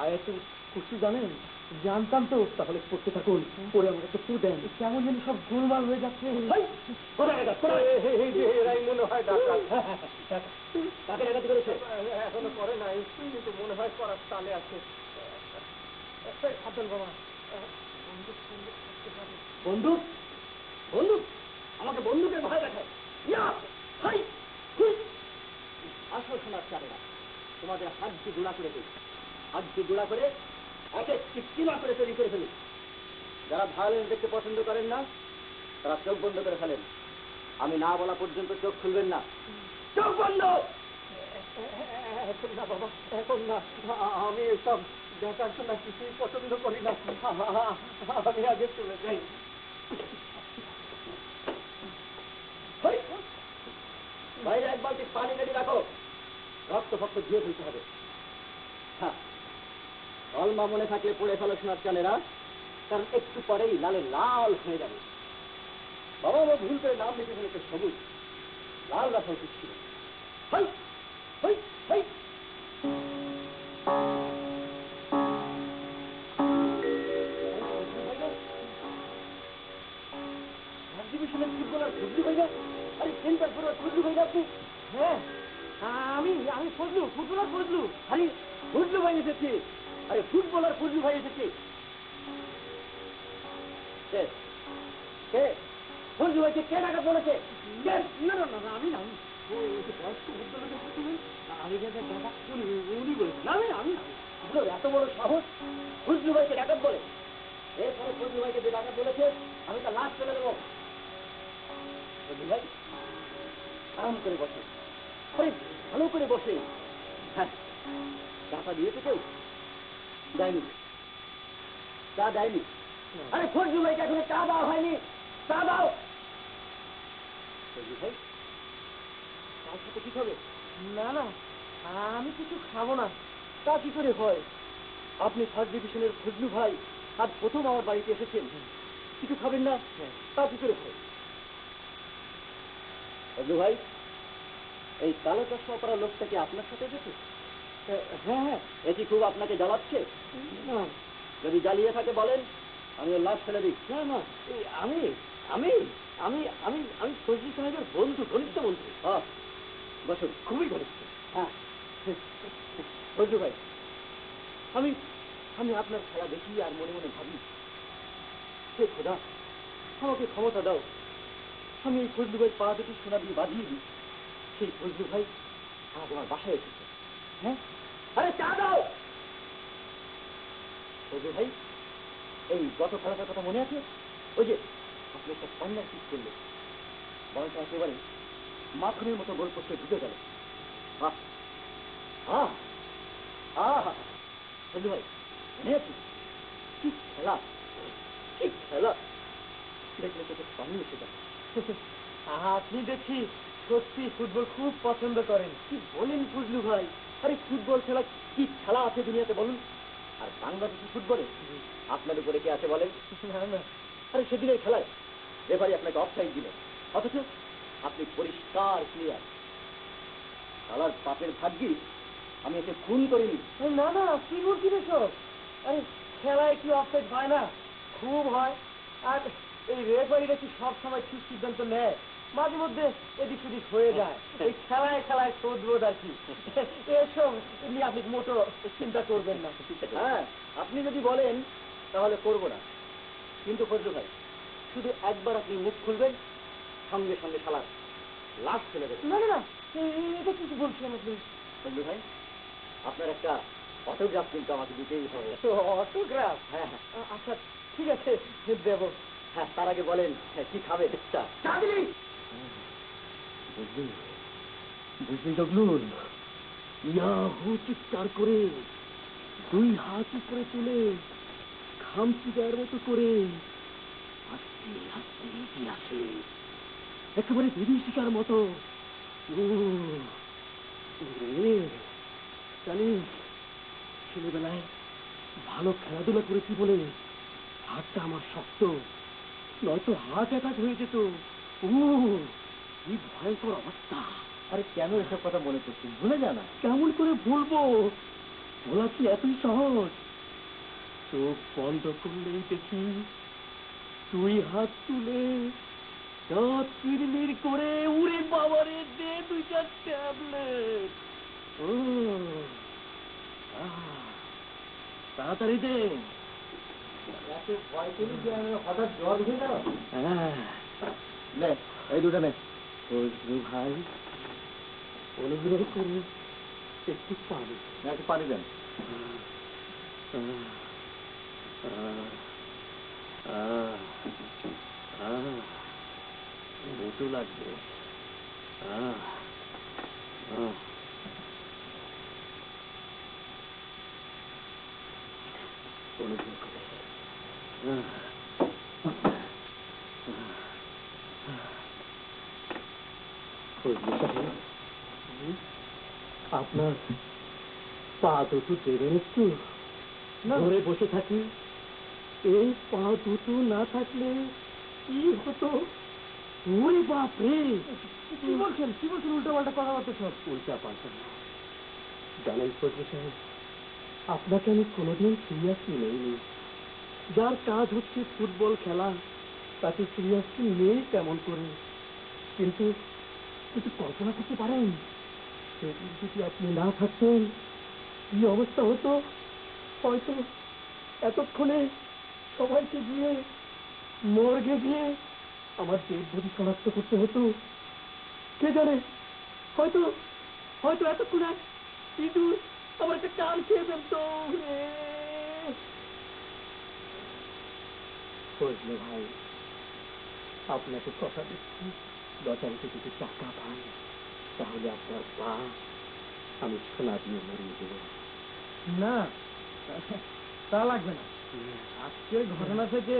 পায়ে তো কুস্তি জানেন? জানতাম তো। তাহলে পড়তে থাকুন, পরে আমাকে তো একটু দেন। কেমন যেন সব গোলমাল হয়ে যাচ্ছে। মনে হয় তাকে ডাকাতি করেছে, এখনো করে নাই, কিন্তু মনে হয় করার তালে আছে। সাবধান বাবা। বন্দুক বন্দুক আমাকে বন্দুকের ভয় দেখায়। আসো শোনার চারে না, তোমাদের হাতটি গুঁড়া করে দিই, হাতটি গুঁড়া করে এক একটি কিমা করে তৈরি করে ফেলি। যারা ভায়োলেন্স দেখতে পছন্দ করেন না তারা চোখ বন্ধ করে ফেলেন। আমি না বলা পর্যন্ত চোখ খুলবেন না। চোখ বন্ধ। এখন না বাবা, এখন না। আমি এসব দেখাশোনা কিছুই পছন্দ করি না। আমি আগে চলে যাই। বাইরে এক বালতি পানি রেডি রাখো, রক্ত ফক্ত ধুয়ে ফেলতে হবে। হ্যাঁ, অলমা মনে থাকলে পড়ে ফেলো শোনার চানেরা, কারণ একটু পরেই লালে লাল হয়ে যাবে। বাবা মা ভুল করে নাম লিখে ফেলেছে সবুজ, লাল রাখা উচিত ছিল। ফুটবলার ফজলু ভাইয়া? আরে সেন্টার ফরওয়ার্ড ফজলু ভাইয়া আপনি? হ্যাঁ, আমি আমি ফজলু, ফুটবলার ফজলু। আরে ফজলু ভাই এসেছি। আরে ফুটবলার ফজলু ভাই এসেছি। ফজলু ভাইকে কে ডাকাত বলেছে? না না না, আমি না। বয়স্ক ভদ্রলোকের শুনলেন, আমি যাদের ডাকাত উনি বলেছেন। আমি আমি এত বড় সাহস ফজলু ভাইকে ডাকাত বলে? এরপরে ফজলু ভাইকে যে ডাকাত বলেছে আমি তার লাশ ফেলে দেবো। ফজলু ভাই আরাম করে বসে, আরে ভালো করে বসে। হ্যাঁ, টাকা দিয়েছে কেউ? দেয়নি, চা দেয়নি। আরে ফজলু ভাইকে এখনো চা দেওয়া হয়নি, চা দাও। ফজলু ভাই তার সাথে কি খাবে? না না, আমি কিছু খাবো না। তা কি করে হয়? আপনি ফার্স্ট ডিভিশনের ফজলু ভাই, আজ প্রথম আমার বাড়িতে এসেছেন, কিছু খাবেন না? তা কি করে হয়? ফজলু ভাই, এই কালো চশমা পরা লোকটা কি আপনার সাথে এসেছে? হ্যাঁ হ্যাঁ। এটি খুব আপনাকে জ্বালাচ্ছে? যদি জ্বালিয়ে থাকে বলেন, আমি ওর লাশ ফেলে দিই। না না, আমি আমি আমি আমি আমি ফজলু সাহেবের বন্ধু, ঘনিষ্ঠ বন্ধু। হ্যাঁ, বসুন। খুবই ঘনিষ্ঠ। হ্যাঁ ফজলু ভাই, আমি আমি আপনার খেলা দেখি আর মনে মনে ভাবি, হে খোদা, আমাকে ক্ষমতা দাও, আমি এই ফজলু ভাই পা দুটি সোনা দিয়ে বাঁধিয়ে দিই। সেই ফজলু ভাই আজ আমার বাসায় এসেছে। হ্যাঁ, আরে চা দাও। ফজলু ভাই, এই গত খেলাটার কথা মনে আছে? ওই যে আপনি একটা কর্নার কিক করলেন, বলটা একেবারে মাখনের মতো গোল পোস্টে ঢুকে গেল। ফজলু ভাই মনে আছে? কি খেলা, কি খেলা! দেখলে তোকে পানি এসে যাবে। আপনি দেখি সত্যি ফুটবল খুব পছন্দ করেন। কি বলেন ফজলু ভাই? আরে ফুটবল খেলা কি খেলা আছে দুনিয়াতে বলুন? আর বাংলাদেশি ফুটবলে আপনার উপরে কে আছে বলেন? না না, আরে সেদিনের খেলায় রেফারি আপনাকে অফসাইড দিল, অথচ আপনি পরিষ্কার ক্লিয়ার। খেলার পাপের ভাগ্যি আমি একে খুন করিনি। না না, কি বলছি সব? আরে খেলায় কি অফসাইড হয় না? খুব হয়। আর এই রেফারিরা কি সব সময় ঠিক সিদ্ধান্ত নেয়? মাঝে মধ্যে এদিক সেদিক হয়ে যায়। এই খেলায় খেলায় শোধবোধ আর কি। এসব নিয়ে আপনি মোটো চিন্তা করবেন না। হ্যাঁ, আপনি যদি বলেন তাহলে করবো না, কিন্তু ফজলু ভাই শুধু একবার আপনি মুখ খুলবেন, সঙ্গে সঙ্গে শালার লাশ ফেলে দেবেন। না না না, এটা কিছু বলছেন আপনি? ফজলু ভাই, আপনার একটা অটোগ্রাফ কিন্তু আমাকে দিতেই হবে। অটোগ্রাফ? হ্যাঁ। আচ্ছা ঠিক আছে, দেবো। হ্যাঁ, তার আগে বলেন কি খাবে? বুঝলি বুঝলি ডগলুল, ইয়াহু চিৎকার করে দুই হাত উপরে তুলে খামচি দেওয়ার মতো করে আস্তে আস্তে এগিয়ে আসে, একেবারে বিভীষিকার মতো। জানিস, ছেলেবেলায় ভালো খেলাধুলা করেছি বলে হাতটা আমার শক্ত, নয়তো হার্ট অ্যাটাক হয়ে যেত। কি ভয়ঙ্কর অবস্থা! আরে কেন এসব কথা মনে করছিস? ভুলে যা না। কেমন করে ভুলবো? বলা কি এতই সহজ? চোখ বন্ধ করলেই দেখি তুই হাত তুলে দাঁত কিরমির করে উড়ে বাবারে দে দুইটা ট্যাবলেট। তাড়াতাড়ি দে। ভয় পেলি যে হঠাৎ জ্বর উঠে গেল? হ্যাঁ, নে এই দুটা নে। ভাই অনুগ্রহ করে একটু পানি, একটু পানি দেন। মৃদু লাগবে। অনুগ্রহ করে। আপনার পা দুটো দেবেন একটু? ধরে বসে থাকি। এই পা দুটো না থাকলে কি হতো? ওরে বাপ রে! কি বলছেন উল্টা পাল্টা কথাবার্তা? সব উল্টা পাল্টা জানেন ফজলু সাহেব, আপনাকে আমি কোনোদিন সিরিয়াসলি নেইনি। যার কাজ হচ্ছে ফুটবল খেলা, তাকে সিরিয়াসলি নেই কেমন করে? কিন্তু কিছু কল্পনা করতে পারেন সেদিন যদি আপনি না থাকতেন কি অবস্থা হতো? হয়তো এতক্ষণে সবাইকে গিয়ে মর্গে গিয়ে আমার ডেড বডি শনাক্ত করতে হতো। কে জানে, হয়তো হয়তো এতক্ষণে ইঁদুর আমার একটা কান খেয়ে ফেলতো। ফজলু ভাই, আপনাকে কথা দিচ্ছি, লটারিতে যদি টাকা পাই তাহলে আপনার পা আমি সোনা দিয়ে মরিয়ে দেব। না, তা লাগবে না। আজকের ঘটনা থেকে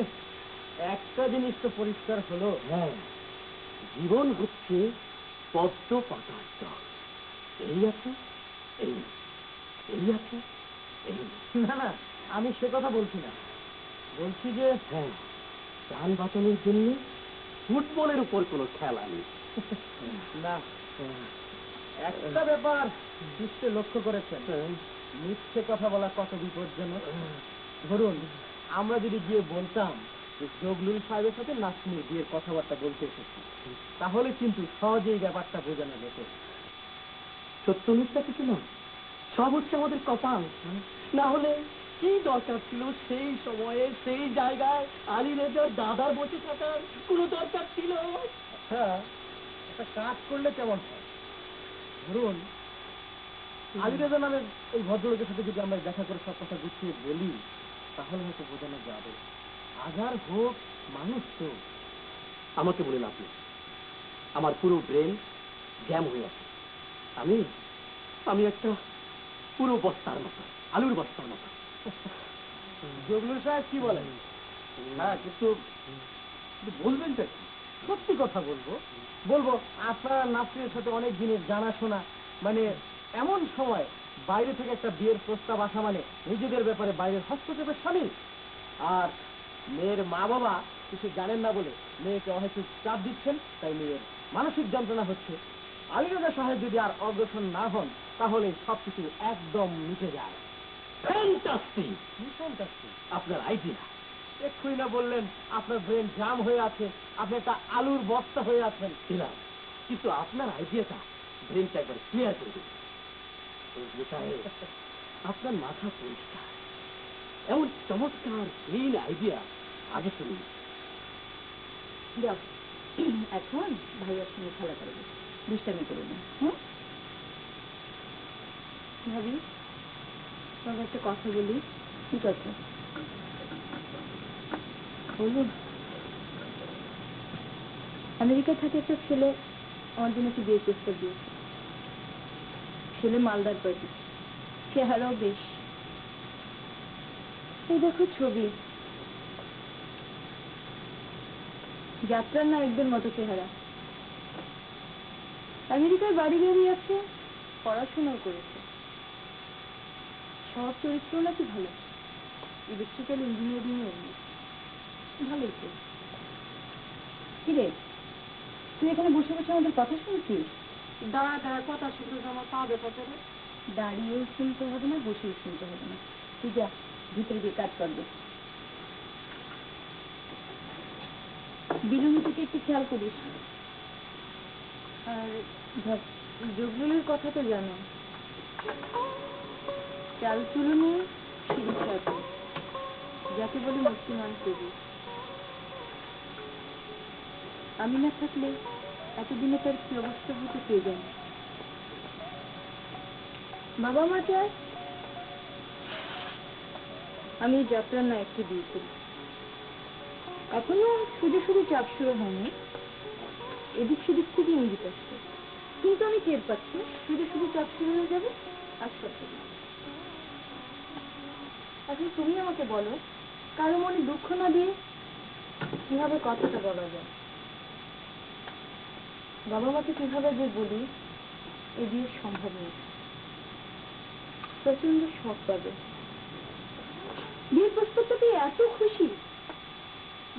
একটা জিনিস তো পরিষ্কার হলো। হ্যাঁ, জীবন হচ্ছে পদ্ম পাতার দল। এই আছে, এই এই আছে, এই। না না, আমি সে কথা বলছি না। বলছি যে হ্যাঁ, প্রাণ বাঁচানোর জন্য ফুটবলের উপর কোনো খেলা নেই। না, একটা ব্যাপার নিশ্চয় লক্ষ্য করেছেন, মিথ্যে কথা বলা কত বিপজ্জনক। ধরুন, আমরা যদি গিয়ে বলতাম যে জগলুল সাহেবের সাথে নাতনির বিয়ের কথাবার্তা বলতে এসেছি, তাহলে কিন্তু সহজেই ব্যাপারটা বোঝানো যেত। সত্য মিথ্যা কিছু না, সব হচ্ছে আমাদের কপাল। না হলে কি দরকার ছিল সেই সময়ে সেই জায়গায় আলী রেজার দাদার বসে থাকার কোনো দরকার ছিল? আচ্ছা, একটা কাজ করলে কেমন হয়? ধরুন, আলী রেজা নামের ওই ভদ্রলোকের সাথে যদি আমরা দেখা করে সব কথা গুছিয়ে বলি, তাহলে হয়তো বোঝানো যাবে। হাজার হোক মানুষ তো। আমাকে বলে লাভ নেই, আমার পুরো ব্রেন জ্যাম হয়ে আছে। আমি আমি একটা পুরো বস্তার মতো, আলুর বস্তার মতো। জগলুল সাহেব কি বলেন? হ্যাঁ, কিন্তু বলবেনটা কি? সত্যি কথা বলবো। আপনার নাসরিনের সাথে অনেক দিনের জানাশোনা, মানে এমন সময় বাইরে থেকে একটা বিয়ের প্রস্তাব আসা মানে নিজেদের ব্যাপারে বাইরের হস্তক্ষেপের সামিল। আর মেয়ের মা বাবা কিছু জানেন না বলে মেয়েকে অহেতুক চাপ দিচ্ছেন, তাই মেয়ের মানসিক যন্ত্রণা হচ্ছে। আলী রাজা সাহেব যদি আর অগ্রসর না হন তাহলে সবকিছু একদম মিটে যায়। ফ্যান্টাস্টিক! ফ্যান্টাস্টিক আপনার আইডিয়া। এক্ষুনি না বললেন আপনার ব্রেন জাম হয়ে আছে, আপনি একটা আলুর বস্তা হয়ে আছেন। ছিলাম, কিন্তু আপনার আইডিয়াটা ব্রেনটা একবার ক্লিয়ার করে দিন। আপনার মাথা পরিষ্কার, এমন চমৎকার ব্রেন আইডিয়া আগে শুনিনি। যাও, এখন ভাইয়ার সঙ্গে খেলা করবে, দুষ্টামি করো না। ভাবি, তোমাকে একটা কথা বলি। কি কথা বলবো? আমেরিকা থাকে একটা ছেলে আমার জন্য একটু বিয়ের প্রস্তাব দিয়েছে। ছেলে মালদার বাড়ি, চেহারাও বেশ। এই দেখো ছবি, যাত্রার নায়কদের মতো চেহারা। আমেরিকায় বাড়ি গাড়ি আছে, পড়াশোনাও করেছে, সব চরিত্র নাকি ভালো, ইলেকট্রিক্যাল ইঞ্জিনিয়ারিং এমনি ভালোই তো। কি রে, তুই এখানে বসে বসে আমাদের কথা শুনছিস? দাঁড়া দাঁড়া, কথা শুনতে আমার পা ব্যথা করে। দাঁড়িয়েও শুনতে হবে না, বসেও শুনতে হবে না। তুই যা, ভিতরে গিয়ে কাজ করবে। বিলুমি থেকে একটু খেয়াল করিস। আর জগলুলের কথা তো জানো, চাল চুলুনি শিরিষ সাথে, যাকে বলে মুসলিমান প্রভু। আমি না থাকলে এতদিনে তার কি অবস্থা হতে কে জানে। বাবা মা চায় আমি যাত্রার নায়ককে বিয়ে করি। এখনো শুধু শুধু চাপ শুরু হয়নি, এদিক সেদিক থেকে ইঙ্গিত আসছে, কিন্তু আমি টের পাচ্ছি শুধু শুধু চাপ শুরু হয়ে যাবে আশপাশ থেকে। এখন তুমি আমাকে বলো, কারো মনে দুঃখ না দিয়ে কিভাবে কথাটা বলা যায়? বাবা মাকে কিভাবে যে বলি এ বিয়ে সম্ভব নয়। প্রচন্ড শখ পাবে। বিয়ের প্রস্তাবটাতে এত খুশি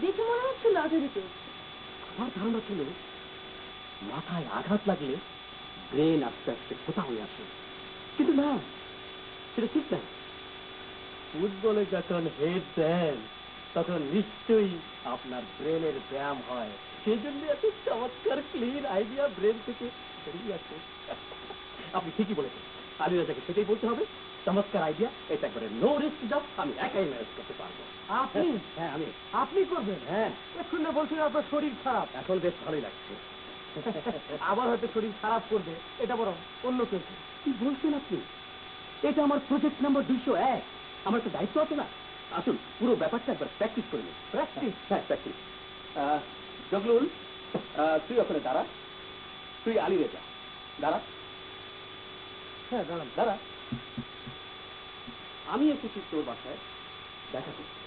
দেখে মনে হচ্ছে লটারি পেয়েছে। আমার ধারণা ছিল মাথায় আঘাত লাগলে ব্রেন আস্তে আস্তে ফোটা হয়ে আসে, কিন্তু না, সেটা ঠিক না। ফুটবলে যখন হেড দেন তখন নিশ্চয়ই আপনার ব্রেনের ব্যায়াম হয়, সেই জন্য এত চমৎকার ক্লিন আইডিয়া ব্রেন থেকে বেরিয়ে আসে। আপনি ঠিকই বলেছেন, আলী রাজাকে সেটাই বলতে হবে, চমৎকার আইডিয়া, এটা একবারে নো রিস্ক জব, আমি একাই ম্যানেজ করতে পারবো। আপনি? হ্যাঁ আমি। আপনি করবেন? হ্যাঁ। শুনলে বলছেন আপনার শরীর খারাপ। এখন বেশ ভালোই লাগছে। আবার হয়তো শরীর খারাপ করবে, এটা বরং অন্য কেউ। কি বলছেন আপনি? এটা আমার প্রজেক্ট নাম্বার 201, আমার তো দায়িত্ব আছে না। আসুন পুরো ব্যাপারটা একবার প্র্যাকটিস করে নিন। প্র্যাকটিস? হ্যাঁ প্র্যাকটিস। জগলুল, তুই ওখানে দাঁড়া, তুই আলী রেজা দাঁড়া। হ্যাঁ দাঁড়ান, দাঁড়া। আমি এসেছি তোর বাসায় দেখা করতে।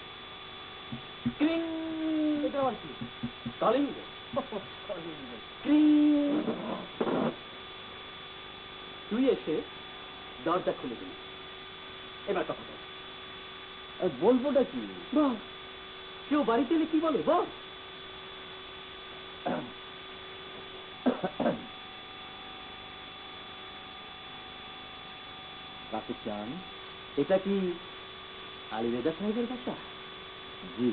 এটা আবার কি? Calling bell. তুই এসে দরজা খুলে দিলি। এবার কথা বল। বলবোটা কি? বল। কেউ বাড়িতে এলে কি বলে বল। কাকু চান, এটা কি আলী রেজা সাহেবের বাসা? জি।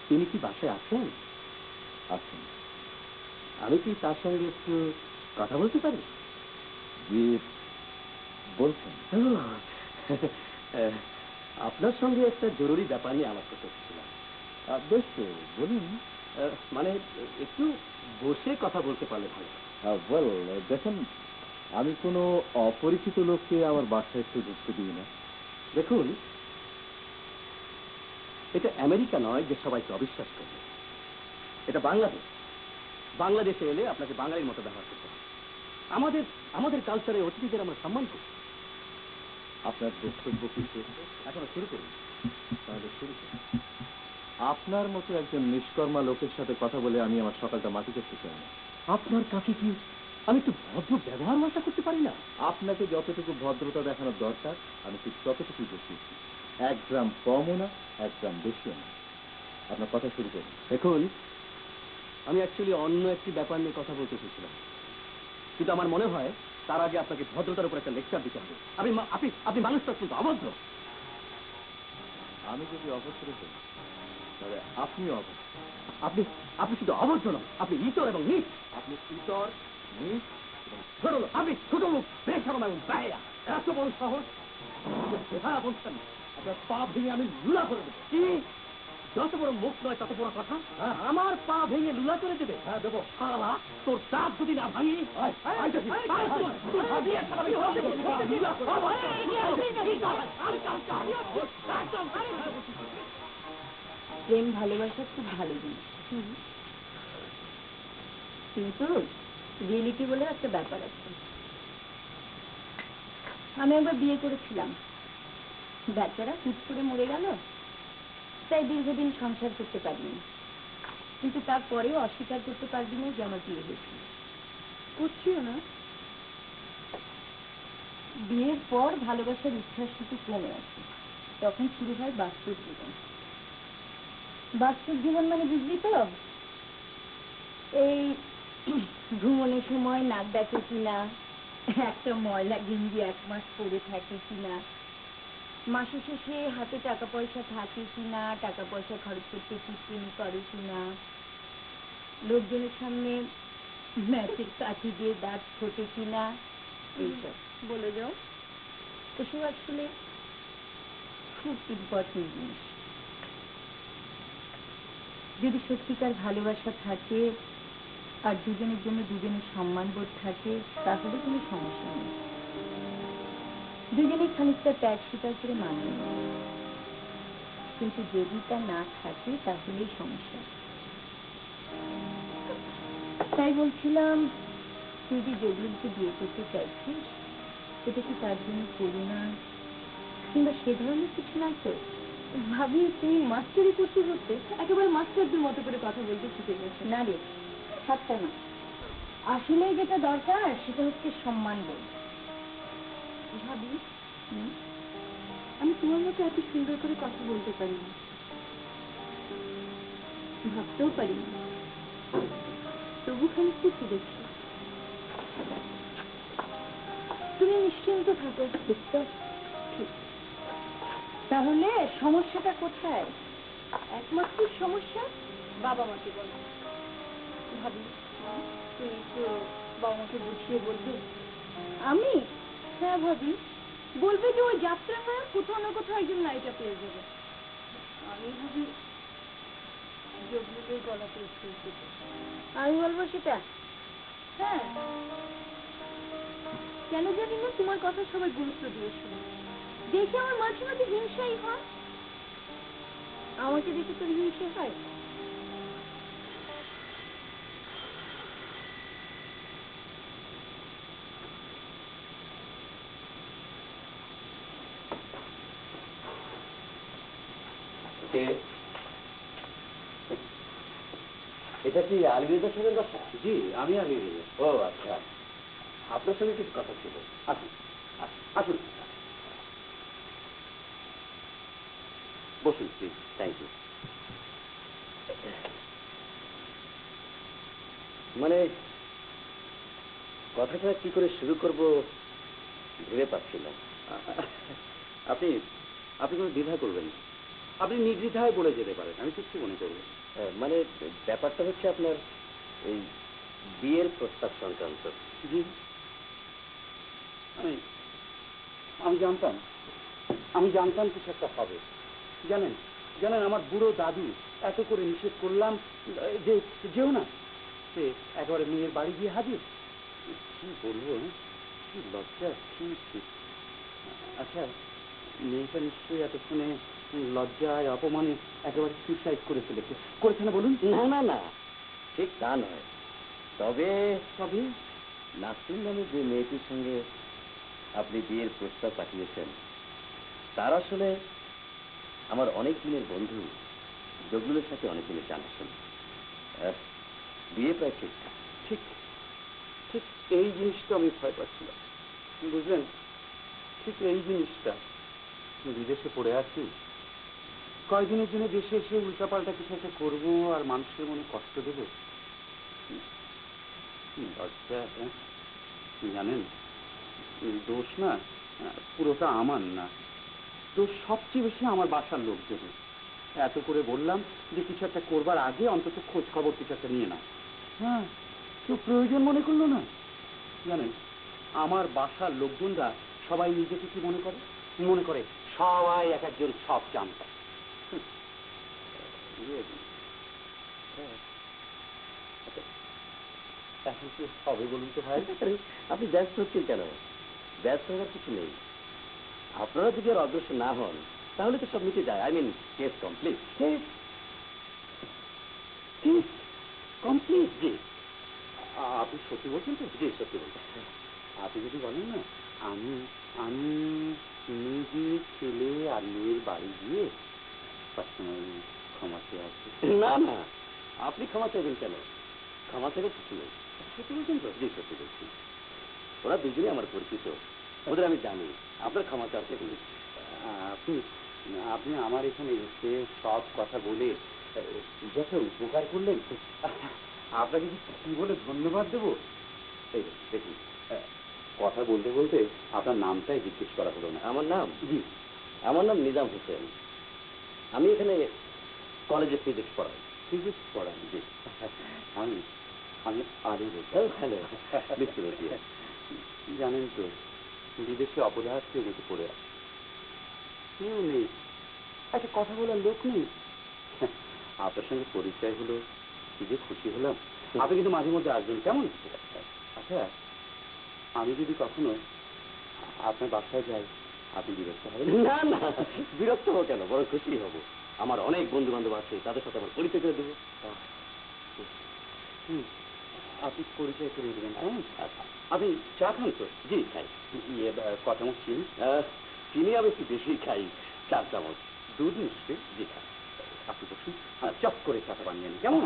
তিনি কি বাসায় আছেন? আছেন। আমি কি তার সঙ্গে একটু কথা বলতে পারি? জি বলছেন। আপনার সঙ্গে একটা জরুরি ব্যাপার নিয়ে আলাপ করতে এসেছিলাম। বেশ তো বলুন। মানে একটু বসে কথা বলতে পারলে ভালো। দেখেন, আমি কোনো অপরিচিত লোককে আমার বাসায় একটু ঢুকতে দিই না। দেখুন, এটা আমেরিকা নয় যে সবাইকে অবিশ্বাস করবে। এটা বাংলাদেশ। বাংলাদেশে এলে আপনাকে বাঙালির মতো ব্যবহার করতে হবে। আমাদের আমাদের কালচারে অতিথিদের আমরা সম্মান করি। আপনার বক্তব্য কি শেষ? এখনো শুরু করুন। তাহলে শুরু করুন। আপনার মতো একজন নিষ্কর্মা লোকের সাথে কথা বলে আমি আমার সকালটা মাটি করতে চাই না। আপনার কাছে কি আমি একটু ভদ্র ব্যবহার আশা করতে পারি না? আপনাকে যতটুকু ভদ্রতা দেখানোর দরকার আমি ঠিক ততটুকুই দেখিয়েছি। 1 গ্রাম কমও না, 1 গ্রাম বেশিও না। আপনার কথা শুরু করুন। দেখুন, আমি অ্যাকচুয়ালি অন্য একটি ব্যাপার নিয়ে কথা বলতে চেয়েছিলাম, কিন্তু আমার মনে হয় তার আগে আপনাকে ভদ্রতার উপর একটা লেকচার দিতে হবে। আপনি আপনি আপনি মানুষটা অত্যন্ত অভদ্র। আমি যদি অভদ্র হই তবে আপনিও অভদ্র। আপনি আপনি শুধু অভদ্র নন, আপনি ইতর এবং নীচ। আপনি ইতর, নীচ এবং ছোট লোক। আপনি ছোট লোক, বেশরম এবং বেহায়া। এত বড় সাহস! বেহায়া বলছেন? আপনার পা ভেঙে আমি লুলা করে দেবো। কি? যত বড় মুখ নয় তত বড় কথা। আমার পা ভেঙে লুলা করে দেবে? হ্যাঁ দেবো। শালা, তোর দাঁত যদি না ভাঙি প্রেম ভালোবাসা খুব ভালো জিনিস, কিন্তু রিয়েলিটি বলে একটা ব্যাপার আছে। আমি একবার বিয়ে করেছিলাম, বেচারা হুট করে মরে গেল, তাই দীর্ঘদিন সংসার করতে পারিনি। কিন্তু তারপরেও অস্বীকার করতে পারবি না যে আমার বিয়ে হয়েছিল। করছিও না। বিয়ের পর ভালোবাসার উচ্ছ্বাস একটু কমে আসে, তখন শুরু হয় বাস্তব জীবন। বাস্তব জীবন মানে বুঝলি তো, এই ভ্রমণের সময় নাক ডাকে কিনা, একটা ময়লা গেঞ্জি 1 মাস পরে থাকে কিনা, মাসের শেষে হাতে টাকা পয়সা থাকে কিনা, টাকা পয়সা খরচ করতে কিস্তিনি করে কিনা, লোকজনের সামনে ম্যাচের কাঠি দিয়ে দাঁত ফোটে কিনা, এইসব। বলে যাও। এসব আসলে খুব ইম্পর্টেন্ট জিনিস। যদি সত্যিকার ভালোবাসা থাকে আর দুজনের জন্য দুজনের সম্মানবোধ থাকে তাহলে কোনো সমস্যা নেই। দুজনে খানিকটা ত্যাগ স্বীকার করে মানিয়ে নেয়। কিন্তু যদি তা না থাকে তাহলেই সমস্যা। তাই বলছিলাম, তুই যে জগলুকে বিয়ে করতে চাইছিস, সেটা কি তার জন্য করুণা কিংবা সে ধরনের কিছু না? তো ভাবি, তুমি মাস্টারি করতে করতে একেবারে মাস্টারদের মতো করে কথা বলতে শিখে গেছে। না রে, ঠাট্টা না। আসলে যেটা দরকার সেটা হচ্ছে সম্মানবোধ। ভাবি, আমি তোমার মতো এত সুন্দর করে কথা বলতে পারি না, ভাবতেও পারি না, তবু খানিকটা শিখেছি। তুমি নিশ্চিন্ত থাকো। ঠিক তো? ঠিক। তাহলে সমস্যাটা কোথায়? একমাত্র সমস্যা বাবা মাকে বলো। ভাবি, তুমি একটু বাবা মাকে বুঝিয়ে বলবে। আমি? হ্যাঁ ভাবি, বলবে যে ওই যাত্রা হয় কোথাও না কোথাও একজন নায়িকা পেয়ে যাবে। আমি ভাবি জগলুকের গলাতে স্কুল থেকে। আমি বলবো সেটা? হ্যাঁ। কেন জানি না তোমার কথা সবাই গুরুত্ব দিয়ে শুনে, দেখে আমার মাঝে মাঝে হিংসাই হয়। আমাকে দেখে তোর হিংসে হয়? এটা কি আলবিদার সঙ্গে বাসা? জি, আমি আলবিদা। ও আচ্ছা, আপনার সঙ্গে কিছু কথা ছিল। আসুন আসুন, বসুন প্লিজ। Thank you. মানে কথাটা কি করে শুরু করব ভেবে পাচ্ছিলাম। আপনি আপনি কোনো দ্বিধা করবেন না, আপনি নির্দ্বিধায় বলে যেতে পারেন, আমি কিচ্ছু মনে করবো। মানে ব্যাপারটা হচ্ছে আপনার এই বিয়ের প্রস্তাব সংক্রান্ত। জি, আমি জানতাম কিছু একটা হবে। জানেন জানেন আমার বুড়ো দাদু এত করে নিষেধ করলাম যে যেও না, সে একেবারে মেয়ের বাড়ি গিয়ে হাজির। কি বলবো, কি লজ্জা, কি। আচ্ছা, মেয়েটা নিশ্চয়ই এতক্ষণে লজ্জায় অপমানে একেবারে সুইসাইড করে ফেলেছে। করেছে না বলুন? না না না, ঠিক তা নয়। তবে তবে নাসরিন নামে যে মেয়েটির সঙ্গে আপনি বিয়ের প্রস্তাব পাঠিয়েছেন, তার আসলে আমার অনেক দিনের বন্ধু, জগলুলের সাথে অনেক দিনের জানাশোনা। বিয়ে প্রায় ঠিকঠাক। ঠিক ঠিক এই জিনিসটা আমি ভয় পাচ্ছিলাম, বুঝলেন? ঠিক এই জিনিসটা। বিদেশে পড়ে আছি, কয়েকদিনের জন্য দেশে এসে উল্টাপাল্টা কিছু একটা করবো আর মানুষের মনে কষ্ট দেবো। লজ্জা। জানেন, দোষ না পুরোটা আমার না, দোষ সবচেয়ে বেশি আমার বাসার লোকজনের। এত করে বললাম যে কিছু একটা করবার আগে অন্তত খোঁজ খবর কিছু একটা নিয়ে নাও। হ্যাঁ, কেউ প্রয়োজন মনে করলো না। জানেন, আমার বাসার লোকজনরা সবাই নিজেকে কি মনে করে? মনে করে সবাই এক একজন সব জানতা। এখন কি হবে বলুন তো ভাই? আপনি ব্যস্ত হচ্ছেন কেন? ব্যস্ত হওয়ার কিছু নেই। আপনারা যদি আর অগ্রসর না হন তাহলে তো সব মিটে যায়। I mean case complete. Case complete? জি। আপনি সত্যি বলছেন তো? জি, সত্যি বলছেন। আপনি যদি বলেন না, আমি আমি নিজে ছেলে আর মেয়ের বাড়ি গিয়ে পার্সোনালি ক্ষমা চেয়ে আসছি। না না, আপনি ক্ষমা চাইবেন কেন? ক্ষমা চাইবে কিছু নেই। সত্যি বলছেন তো? জি, সত্যি বলছি। ওরা দুজনে আমার পরিচিত, ওদের আমি জানি। আপনার ক্ষমা চাইতে বলি। আপনি আপনি আমার এখানে এসে সব কথা বলে যে একটা উপকার করলেন, আপনাকে কি বলে ধন্যবাদ দেবো? এই দেখুন, কথা বলতে বলতে আপনার নামটাই জিজ্ঞেস করা হলো না। আমার নাম জি, আমার নাম নিজাম হোসেন। আমি এখানে কলেজে ফিজিক্স পড়াই। ফিজিক্স পড়ান? জি। আমি আমি আলু হ্যালো মিস্টার রোজিয়া। জানেন তো, বিদেশে অপদার্থের মতো পড়ে আছে, কেউ নেই, একটা কথা বলার লোক নেই। আপনার সঙ্গে পরিচয় হলো, কি যে খুশি হলাম। আপনি কিন্তু মাঝে মধ্যে আসবেন, কেমন? আচ্ছা, আমি যদি কখনো আপনার বাসায় যাই, আপনি বিরক্ত হবেন? না না, বিরক্ত হবো কেন, বড় খুশি হব। আমার অনেক বন্ধু বান্ধব আছে, তাদের সাথে আমার পরিচয় করে দেবো। আপনি পরিচয় করে দেবেন? আপনি চা খান তো? জি খাই। ইয়ে, কত চামচ চিনি? চিনি আমি একটু বেশি খাই, 4 চামচ। দুধ মিষ্টি? জি খাই। আপনি বসুন, চট করে চাটা বানিয়ে নিন, কেমন?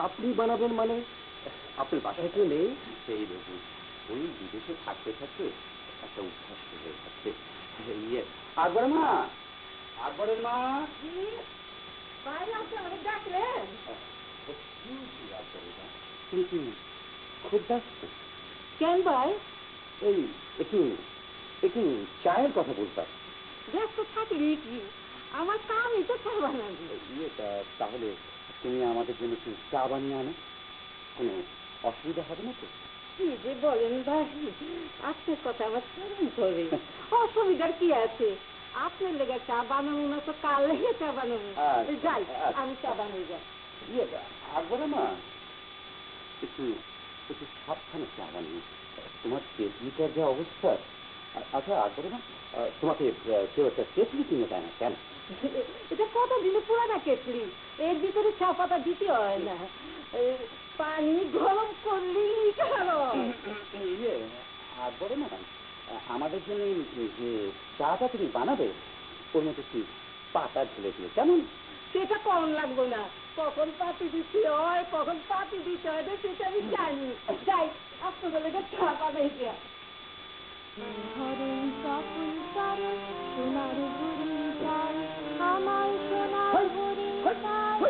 আপনি বানাবেন মানে? আপনার বাসায় কেউ নেই? সেই দেখুন, ওই বিদেশে থাকতে থাকতে একটা অভ্যাস হয়ে যাচ্ছে। ইয়ে, আকবরের মা, আকবরের মা। বাইরে আসতে অনেক ডাকলেন। কিন্তু খুব ব্যস্ত। কেন ভাই? এই একটু একটু চায়ের কথা বলতাম। ব্যস্ত থাকলি কি, আমার কামই তো চা বানাবি। ইয়ে, তাহলে তুমি আমাদের জন্য একটু চা বানিয়ে আনো, কোনো অসুবিধা হবে না তো? কি যে বলেন ভাই, আপনার কথা আমার স্মরণ করে। অসুবিধার কি আছে? আপনার লেগে চা বানাবো না তো কার লেগে চা বানাবো? যাই, আমি চা বানিয়ে যাই। ইয়ে, আকবরের মা, একটু একটু সাবধানে চা বানিয়ে। তোমার কেটলিটার যা অবস্থা। আচ্ছা আকবরের মা, তোমাকে কেউ একটা কেটলি কিনে দেয় না কেন? এটা কত দিনে পুরানা কেটলি, এর ভিতরে চা পাতা দিতে হয় না, পানি গরম করলেই গরম। ইয়ে, আকবরের মা, আমাদের জন্য যে চাটা তুমি বানাবে, ওর মধ্যে কি পাতা ঢেলে দিও, কেমন? সেটা কম লাগবে না, কখন পাতি দিতে হয় কখন পাতি দিতে হয় সেটা আমি জানি। যাই, আপনাদের লেগে চা বানাই যায়। হরিণ সপুন চরণ সোনার হরিণ চাই, আমার সোনার হরিণ চাই।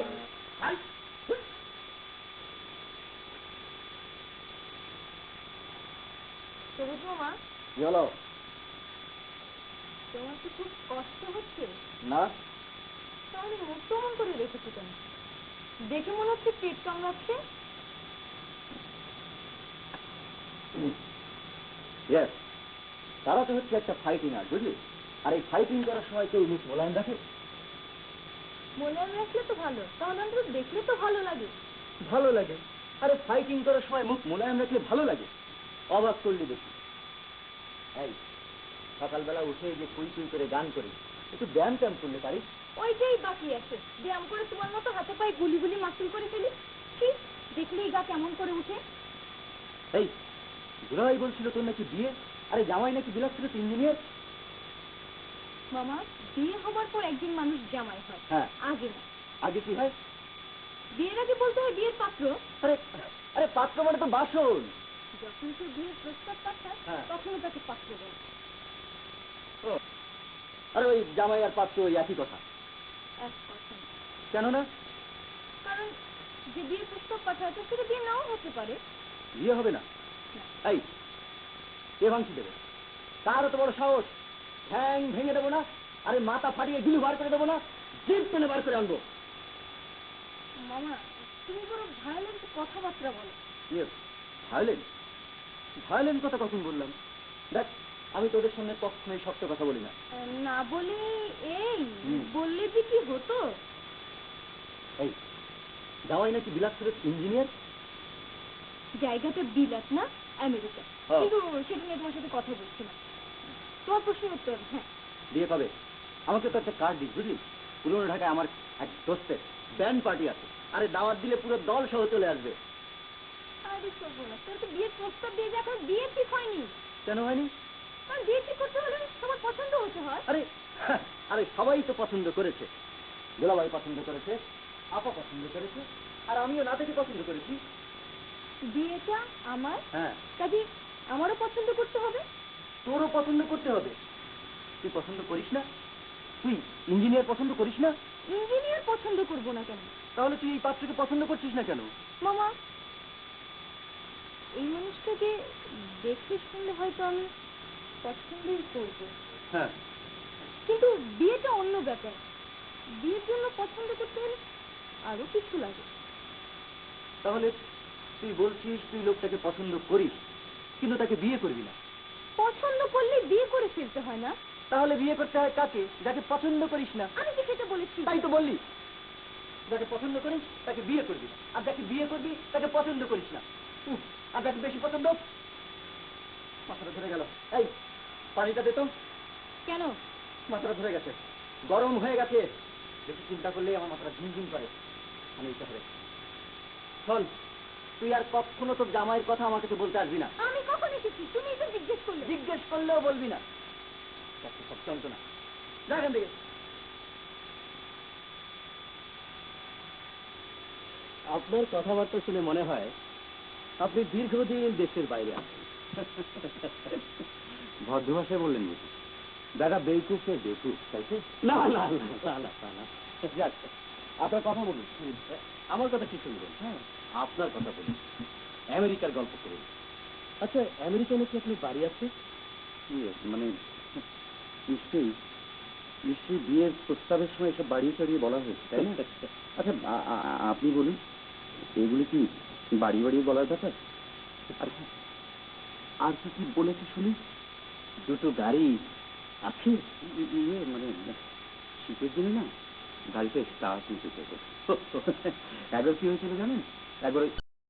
সবুজ মামা, কি হলো? তোমার কি খুব কষ্ট হচ্ছে? না, তাহলে মুখ কেমন করে রেখেছো কেন? দেখে মনে হচ্ছে পেট কামড়াচ্ছে। ইয়েস, তারা তো হচ্ছে একটা ফাইটিং আর, বুঝলি? আর এই ফাইটিং করার সময় কেউ মুখ মোলায়েম রাখে? মোলায়েম রাখলে তো ভালো, তাহলে অন্তত দেখলে তো ভালো লাগে। ভালো লাগে? আরে ফাইটিং করার সময় মুখ মোলায়েম রাখলে ভালো লাগে? অবাক করলি দেখি। এই সকালবেলা উঠে যে কুই কুই করে গান করি, একটু ব্যায়াম ট্যাম করলে পারিস? ওইটাই বাকি আছে, ব্যায়াম করে তোমার মতো হাতে পায়ে গুলি গুলি মাসুল করে ফেলি। কি দেখলেই গা কেমন করে উঠে। এই দুলাভাই বলছিল তোর নাকি বিয়ে, আরে জামাই নাকি বিলাসপুরে ইঞ্জিনিয়ার। মামা, বিয়ে হবার পর একজন মানুষ জামাই হয়, হ্যাঁ, আগে না। আগে কি হয়? বিয়ের আগে বলতে হয় বিয়ের পাত্র। আরে আরে পাত্র মানে তো বাসন। যখন সে বিয়ের প্রস্তাব পাঠায় হ্যাঁ, তখনও তাকে পাত্র বলে। আরে ওই জামাই আর পাত্র ওই একই কথা। এক কথা না। কেন না? কারণ যে বিয়ের প্রস্তাব পাঠায় তো সেটা বিয়ে নাও হতে পারে। বিয়ে হবে না? এই কে ভাঙছি দেবে? তার তো বড় সাহস, ঠ্যাং ভেঙে দেবো না, আরে মাথা ফাটিয়ে গিলু বার করে দেবো না, জিভ টেনে বার করে আনবো। মামা, তুমি বড় ভায়োলেন্ট কথাবার্তা বলো। ইয়ে, ভায়োলেন্ট? ভায়োলেন্ট কথা কখন বললাম? দেখ, আমি তোদের সামনে কখনোই শক্ত কথা বলি না। না বলে এই হুম। বললে যে কি হতো। এই জামাই নাকি বিলাসপুরের ইঞ্জিনিয়ার। জায়গাটা বিলাত না আমেরিকা, ও। কিন্তু সেটা নিয়ে তোমার সাথে কথা বলছি না। তোমার প্রশ্নের উত্তর হ্যাঁ। বিয়ে কবে? আমাকে তো একটা কার্ড দিস, বুঝলি? পুরনো ঢাকায় আমার এক দোস্তের ব্যান্ড পার্টি আছে, আরে দাওয়াত দিলে পুরো দল সহ চলে আসবে। আরে শোনো না, তোর তো বিয়ের প্রস্তাব দিয়ে যে এখন বিয়ে ঠিক হয়নি। কেন হয়নি? কারণ বিয়ে ঠিক করতে হলে তোমার পছন্দ হতে হয়। আরে আরে সবাই তো পছন্দ করেছে, দুলাভাই পছন্দ করেছে, আপা পছন্দ করেছে, আর আমিও না দেখে পছন্দ করেছি। বিয়েটা আমার, হ্যাঁ, কাজে আমারও পছন্দ করতে হবে। তোরও পছন্দ করতে হবে। তুই পছন্দ করিস না? তুই ইঞ্জিনিয়ার পছন্দ করিস না? ইঞ্জিনিয়ার পছন্দ করবো না কেন? তাহলে তুই এই পাত্রকে পছন্দ করছিস না কেন? মামা, এই মানুষটাকে দেখলে শুনলে হয়তো আমি পছন্দই করব, হ্যাঁ, কিন্তু বিয়েটা অন্য ব্যাপার। বিয়ের জন্য পছন্দ করতে হলে আরো কিছু লাগে। তাহলে তুই বলছিস তুই লোকটাকে পছন্দ করিস, কিন্তু তাকে বিয়ে করবি না? পছন্দ করলে বিয়ে করে ফেলতে হয় না? তাহলে বিয়ে করতে হয় কাকে? যাকে পছন্দ করিস না। আমি কি সেটা বলেছি? তাই তো বললি, যাকে পছন্দ করিস তাকে বিয়ে করবি না, আর যাকে বিয়ে করবি তাকে পছন্দ করিস না। আর যাকে বেশি পছন্দ, মাথাটা ধরে গেল। এই পানিটা দে তো। কেন? মাথাটা ধরে গেছে, গরম হয়ে গেছে। বেশি চিন্তা করলে আমার মাথাটা ঝিমঝিম করে। আমি ইচ্ছা করে শোন, তুই আর কখনো তোর জামাইয়ের কথা আমার কাছে বলতে আসবি না। আমি কখন এসেছি? তুমি তো জিজ্ঞেস করলে। জিজ্ঞেস করলেও বলবি না। একটা সব যন্ত্রণা, যা এখান থেকে। আপনার কথাবার্তা শুনে মনে হয় আপনি দীর্ঘদিন দেশের বাইরে আছেন। ভদ্র ভাষায় বললেন বুঝি? দাদা বেকুফের বেকুফ, তাই তো? না না না না না না না। যাক, আপনার কথা বলুন। আমার কথা কি শুনবেন? হ্যাঁ, আপনার কথা বলুন, আমেরিকার গল্প করুন। আচ্ছা, আমেরিকা নাকি আপনি বাড়ি আছে? মানে নিশ্চয়ই নিশ্চয়ই বিয়ের প্রস্তাবের সময় এসব বাড়িয়ে চড়িয়ে বলা হয়েছে, তাই না? আচ্ছা, আপনি বলুন, এগুলি কি বাড়ি বাড়িয়ে বলার ব্যাপার? আর কি কি বলেছে শুনি? দুটো গাড়ি আছে। ইয়ে মানে শীতের দিনে না গাড়িতে স্টার্ট নিতে চাইবে। একবার কি হয়েছিল জানেন? একবার